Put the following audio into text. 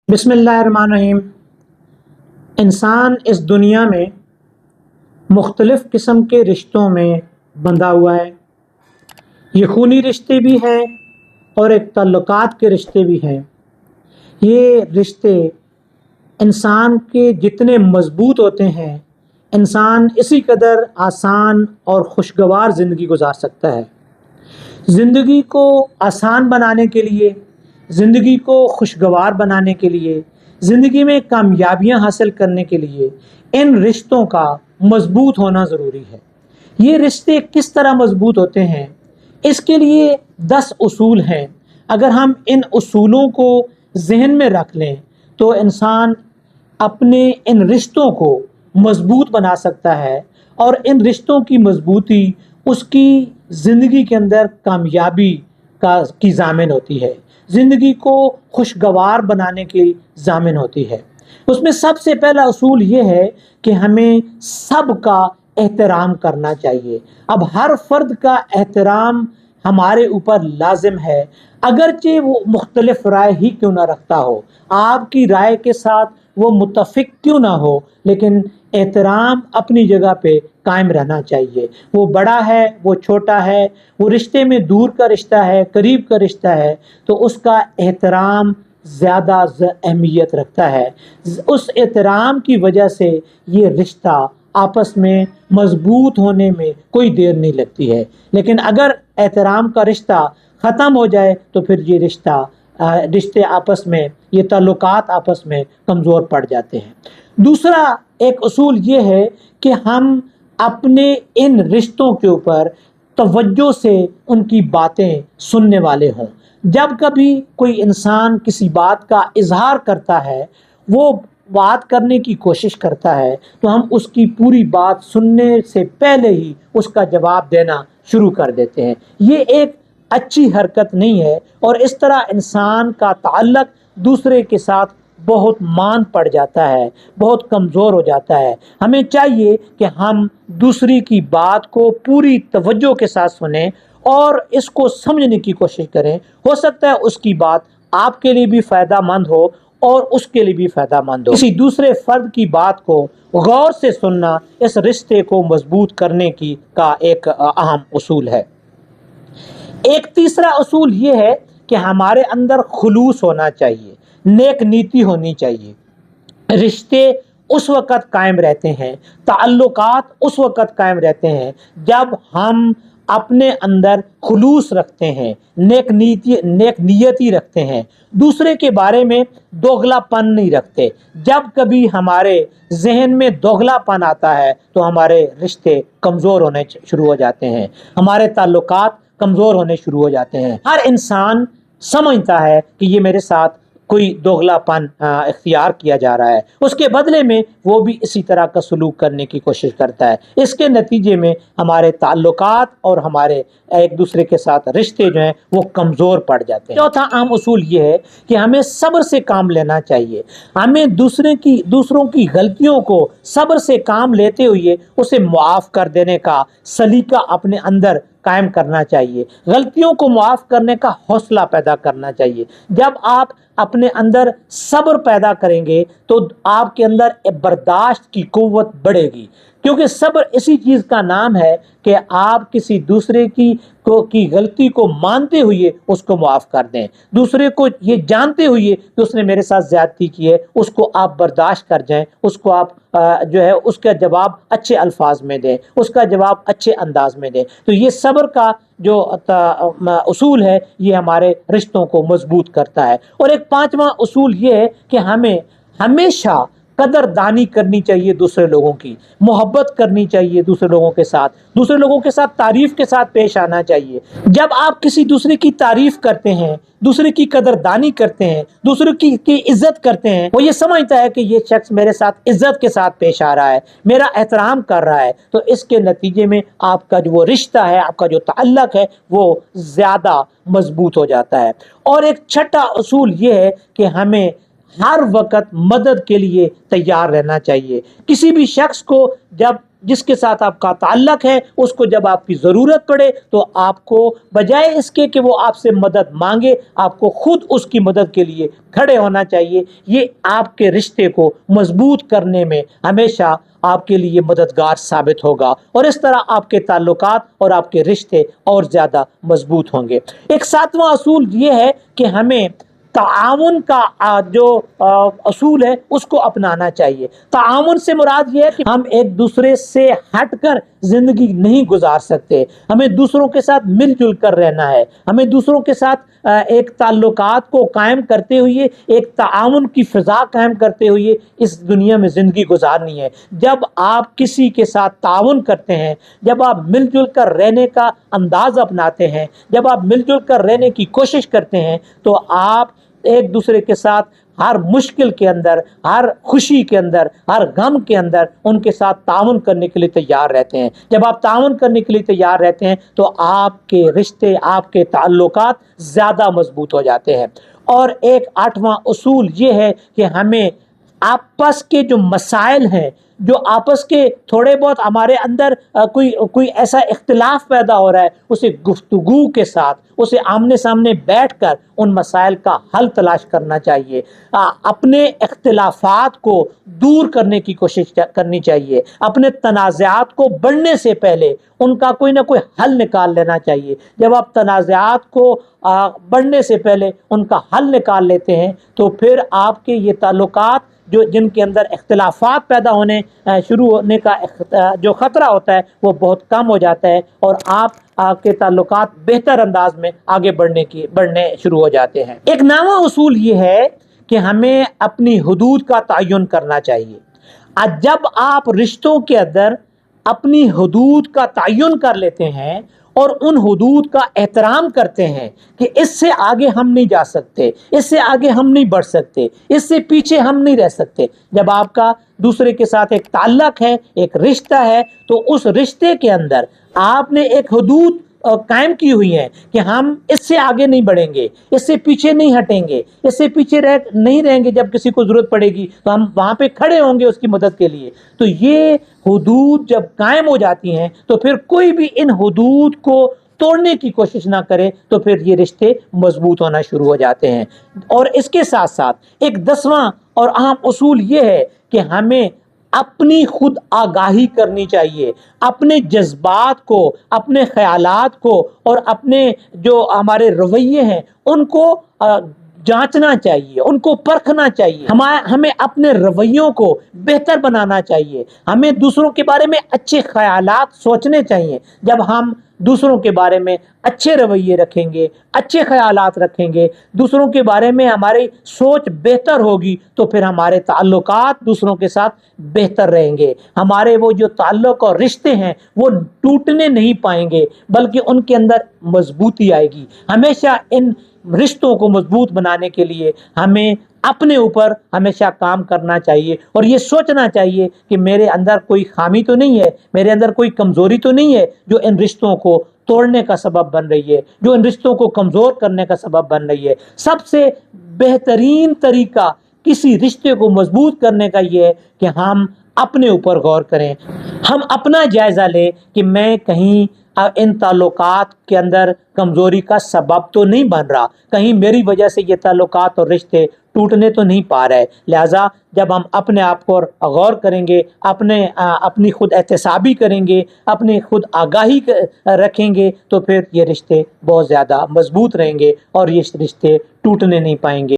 बिस्मिल्लाहिर्रहमानिर्रहीम। इंसान इस दुनिया में मुख्तलिफ़ किस्म के रिश्तों में बंधा हुआ है। ये खूनी रिश्ते भी हैं और एक ताल्लुकात के रिश्ते भी हैं। ये रिश्ते इंसान के जितने मज़बूत होते हैं, इंसान इसी कदर आसान और खुशगवार ज़िंदगी गुजार सकता है। ज़िंदगी को आसान बनाने के लिए, ज़िंदगी को खुशगवार बनाने के लिए, ज़िंदगी में कामयाबियां हासिल करने के लिए इन रिश्तों का मज़बूत होना ज़रूरी है। ये रिश्ते किस तरह मज़बूत होते हैं, इसके लिए 10 उसूल हैं। अगर हम इन उसूलों को जहन में रख लें तो इंसान अपने इन रिश्तों को मज़बूत बना सकता है और इन रिश्तों की मज़बूती उसकी ज़िंदगी के अंदर कामयाबी की ज़ामिन होती है, ज़िंदगी को खुशगवार बनाने की ज़ामिन होती है। उसमें सबसे पहला उसूल ये है कि हमें सबका एहतराम करना चाहिए। अब हर फर्द का एहतराम हमारे ऊपर लाजिम है, अगरचे वो मुख्तलिफ राय ही क्यों ना रखता हो, आपकी राय के साथ वो मुत्तफिक क्यों ना हो, लेकिन एहतराम अपनी जगह पे कायम रहना चाहिए। वो बड़ा है, वो छोटा है, वो रिश्ते में दूर का रिश्ता है, करीब का रिश्ता है, तो उसका एहतराम ज़्यादा अहमियत रखता है। उस एहतराम की वजह से ये रिश्ता आपस में मज़बूत होने में कोई देर नहीं लगती है। लेकिन अगर एहतराम का रिश्ता ख़त्म हो जाए तो फिर ये रिश्ते आपस में, ये ताल्लुकात आपस में कमज़ोर पड़ जाते हैं। दूसरा एक उसूल ये है कि हम अपने इन रिश्तों के ऊपर तवज्जो से उनकी बातें सुनने वाले हों। जब कभी कोई इंसान किसी बात का इजहार करता है, वो बात करने की कोशिश करता है, तो हम उसकी पूरी बात सुनने से पहले ही उसका जवाब देना शुरू कर देते हैं। ये एक अच्छी हरकत नहीं है और इस तरह इंसान का ताल्लुक दूसरे के साथ बहुत मान पड़ जाता है, बहुत कमज़ोर हो जाता है। हमें चाहिए कि हम दूसरी की बात को पूरी तवज्जो के साथ सुनें और इसको समझने की कोशिश करें। हो सकता है उसकी बात आपके लिए भी फ़ायदेमंद हो और उसके लिए भी फ़ायदेमंद हो। किसी दूसरे फ़र्द की बात को गौर से सुनना इस रिश्ते को मज़बूत करने का एक अहम उसूल है। एक तीसरा उसूल ये है कि हमारे अंदर खुलूस होना चाहिए, नेक नीति होनी चाहिए। रिश्ते उस वक़्त कायम रहते हैं, ताल्लुकात उस वक़्त कायम रहते हैं जब हम अपने अंदर खुलूस रखते हैं, नेक नीयती रखते हैं, दूसरे के बारे में दोगलापन नहीं रखते। जब कभी हमारे जहन में दोगलापन आता है तो हमारे रिश्ते कमज़ोर होने शुरू हो जाते हैं, हमारे ताल्लुकात कमज़ोर होने शुरू हो जाते हैं। हर इंसान समझता है कि ये मेरे साथ कोई दोगलापन इख्तियार किया जा रहा है, उसके बदले में वो भी इसी तरह का सलूक करने की कोशिश करता है। इसके नतीजे में हमारे ताल्लुकात और हमारे एक दूसरे के साथ रिश्ते जो हैं वो कमज़ोर पड़ जाते हैं। चौथा अहम उसूल ये है कि हमें सब्र से काम लेना चाहिए। हमें दूसरों की गलतियों को सब्र से काम लेते हुए उसे मुआफ़ कर देने का सलीका अपने अंदर कायम करना चाहिए। गलतियों को मुआफ़ करने का हौसला पैदा करना चाहिए। जब आप अपने अंदर सब्र पैदा करेंगे तो आपके अंदर बर्दाश्त की कुव्वत बढ़ेगी, क्योंकि सब्र इसी चीज़ का नाम है कि आप किसी दूसरे की गलती को मानते हुए उसको मुआफ़ कर दें। दूसरे को ये जानते हुए कि उसने मेरे साथ ज़्यादती की है, उसको आप बर्दाश्त कर जाएं, उसको आप जो है उसका जवाब अच्छे अल्फाज में दें, उसका जवाब अच्छे अंदाज में दें। तो ये सब्र का जो उसूल है ये हमारे रिश्तों को मजबूत करता है। और एक पांचवा उसूल ये है कि हमें हमेशा कदरदानी करनी चाहिए, दूसरे लोगों की मोहब्बत करनी चाहिए, दूसरे लोगों के साथ तारीफ के साथ पेश आना चाहिए। जब आप किसी दूसरे की तारीफ करते हैं, दूसरे की कदरदानी करते हैं, दूसरे की इज्जत करते हैं, वो ये समझता है कि ये शख्स मेरे साथ इज्जत के साथ पेश आ रहा है, मेरा एहतराम कर रहा है, तो इसके नतीजे में आपका जो वो रिश्ता है, आपका जो ताल्लुक है वो ज़्यादा मजबूत हो जाता है। और एक छठा उसूल ये है कि हमें हर वक्त मदद के लिए तैयार रहना चाहिए। किसी भी शख्स को जब جس کے ساتھ آپ کا تعلق ہے اس کو جب آپ کی ضرورت پڑے تو آپ کو بجائے اس کے کہ وہ آپ سے مدد مانگے، آپ کو خود اس کی مدد کے لیے کھڑے ہونا چاہیے۔ یہ آپ کے رشتے کو مضبوط کرنے میں ہمیشہ آپ کے لیے مددگار ثابت ہوگا، اور اس طرح آپ کے تعلقات اور آپ کے رشتے اور زیادہ مضبوط ہوں گے۔ ایک ساتواں اصول یہ ہے کہ ہمیں تعاون کا جو اصول ہے اس کو اپنانا چاہیے۔ تعاون سے مراد یہ ہے کہ ہم ایک دوسرے سے ہٹ کر زندگی نہیں گزار سکتے، ہمیں دوسروں کے ساتھ مل جل کر رہنا ہے، ہمیں دوسروں کے ساتھ ایک تعلقات کو قائم کرتے ہوئے، ایک تعاون کی فضا قائم کرتے ہوئے اس دنیا میں زندگی گزارنی ہے۔ جب آپ کسی کے ساتھ تعاون کرتے ہیں، جب آپ مل جل کر رہنے کا انداز اپناتے ہیں، جب آپ مل جل کر رہنے کی کوشش کرتے ہیں، تو آپ ایک دوسرے کے ساتھ ہر مشکل کے اندر، ہر خوشی کے اندر، ہر غم کے اندر ان کے ساتھ تعاون کرنے کے لیے تیار رہتے ہیں۔ جب آپ تعاون کرنے کے لیے تیار رہتے ہیں تو آپ کے رشتے، آپ کے تعلقات زیادہ مضبوط ہو جاتے ہیں۔ اور ایک 8واں اصول یہ ہے کہ ہمیں آپس کے جو مسائل ہیں، جو آپس کے تھوڑے بہت ہمارے اندر کوئی ایسا اختلاف پیدا ہو رہا ہے، اسے گفتگو کے ساتھ، اسے آمنے سامنے بیٹھ کر ان مسائل کا حل تلاش کرنا چاہیے۔ اپنے اختلافات کو دور کرنے کی کوشش کرنی چاہیے، اپنے تنازعات کو بڑھنے سے پہلے ان کا کوئی نہ کوئی حل نکال لینا چاہیے۔ جب آپ تنازعات کو بڑھنے سے پہلے ان کا حل نکال لیتے ہیں تو پھر آپ کے یہ تعلقات جن کے اندر اختلافات پیدا ہونے شروع ہونے کا جو خطرہ ہوتا ہے وہ بہت کم ہو جاتا ہے، اور آپ کے تعلقات بہتر انداز میں آگے بڑھنے شروع ہو جاتے ہیں۔ ایک 9واں اصول یہ ہے کہ ہمیں اپنی حدود کا تعین کرنا چاہیے۔ جب آپ رشتوں کے اندر اپنی حدود کا تعین کر لیتے ہیں اور ان حدود کا احترام کرتے ہیں کہ اس سے آگے ہم نہیں جا سکتے، اس سے آگے ہم نہیں بڑھ سکتے، اس سے پیچھے ہم نہیں رہ سکتے، جب آپ کا دوسرے کے ساتھ ایک تعلق ہے، ایک رشتہ ہے، تو اس رشتے کے اندر آپ نے ایک حدود قائم کی ہوئی ہے کہ ہم اس سے آگے نہیں بڑھیں گے، اس سے پیچھے نہیں ہٹیں گے، اس سے پیچھے نہیں رہیں گے۔ جب کسی کو ضرورت پڑے گی تو ہم وہاں پہ کھڑے ہوں گے اس کی مدد کے لیے۔ تو یہ حدود جب قائم ہو جاتی ہیں تو پھر کوئی بھی ان حدود کو توڑنے کی کوشش نہ کرے تو پھر یہ رشتے مضبوط ہونا شروع ہو جاتے ہیں۔ اور اس کے ساتھ ساتھ ایک 10واں اور اہم اصول یہ ہے کہ ہمیں اپنی خود آگاہی کرنی چاہیے، اپنے جذبات کو، اپنے خیالات کو اور اپنے جو ہمارے رویے ہیں ان کو جانچنا چاہیے، ان کو پرکھنا چاہیے۔ ہمیں اپنے رویوں کو بہتر بنانا چاہیے، ہمیں دوسروں کے بارے میں اچھے خیالات سوچنے چاہیے۔ جب ہم دوسروں کے بارے میں اچھے رویے رکھیں گے، اچھے خیالات رکھیں گے، دوسروں کے بارے میں ہماری سوچ بہتر ہوگی تو پھر ہمارے تعلقات دوسروں کے ساتھ بہتر رہیں گے، ہمارے وہ جو تعلق اور رشتے ہیں وہ ٹوٹنے نہیں پائیں گے بلکہ ان کے اندر مضبوطی آئے گی۔ ہمیشہ ان رشتوں کو مضبوط بنانے کے لیے ہمیں اپنے اوپر ہمیشہ کام کرنا چاہیے اور یہ سوچنا چاہیے کہ میرے اندر کوئی خامی تو نہیں ہے، میرے اندر کوئی کمزوری تو نہیں ہے جو ان رشتوں کو توڑنے کا سبب بن رہی ہے، جو ان رشتوں کو کمزور کرنے کا سبب بن رہی ہے۔ سب سے بہترین طریقہ کسی رشتے کو مضبوط کرنے کا یہ ہے کہ ہم اپنے اوپر غور کریں، ہم اپنا جائزہ لیں کہ میں کہیں ان تعلقات کے اندر کمزوری کا سبب تو نہیں بن رہا، کہیں میری وجہ سے یہ تعلقات اور رشتے ٹوٹنے تو نہیں پا رہے۔ لہٰذا جب ہم اپنے آپ کو غور کریں گے، اپنی خود احتسابی کریں گے، اپنی خود آگاہی رکھیں گے تو پھر یہ رشتے بہت زیادہ مضبوط رہیں گے اور یہ رشتے ٹوٹنے نہیں پائیں گے۔